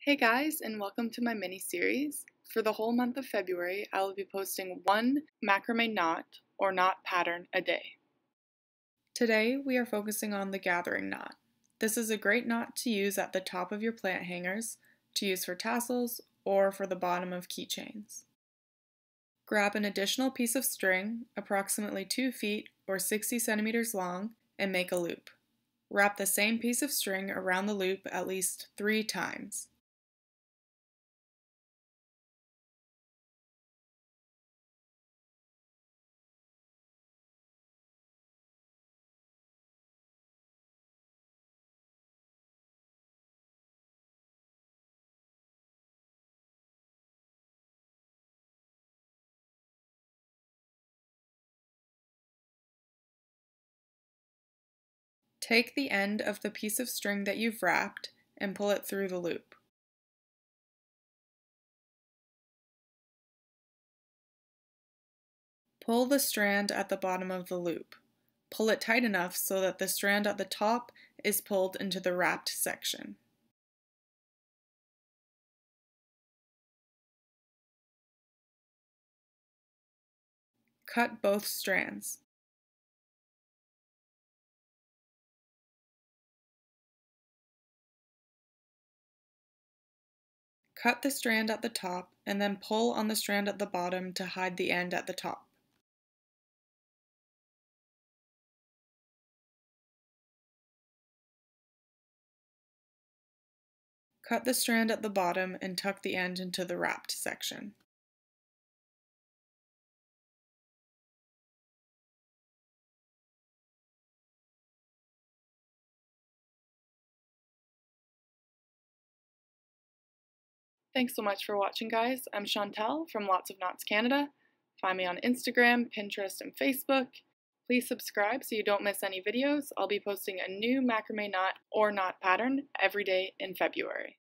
Hey guys, and welcome to my mini-series. For the whole month of February, I will be posting one macrame knot or knot pattern a day. Today, we are focusing on the gathering knot. This is a great knot to use at the top of your plant hangers, to use for tassels, or for the bottom of keychains. Grab an additional piece of string, approximately 2 feet or 60 centimeters long, and make a loop. Wrap the same piece of string around the loop at least 3 times. Take the end of the piece of string that you've wrapped and pull it through the loop. Pull the strand at the bottom of the loop. Pull it tight enough so that the strand at the top is pulled into the wrapped section. Cut both strands. Cut the strand at the top and then pull on the strand at the bottom to hide the end at the top. Cut the strand at the bottom and tuck the end into the wrapped section. Thanks so much for watching, guys. I'm Chantel from Lots of Knots Canada. Find me on Instagram, Pinterest, and Facebook. Please subscribe so you don't miss any videos. I'll be posting a new macrame knot or knot pattern every day in February.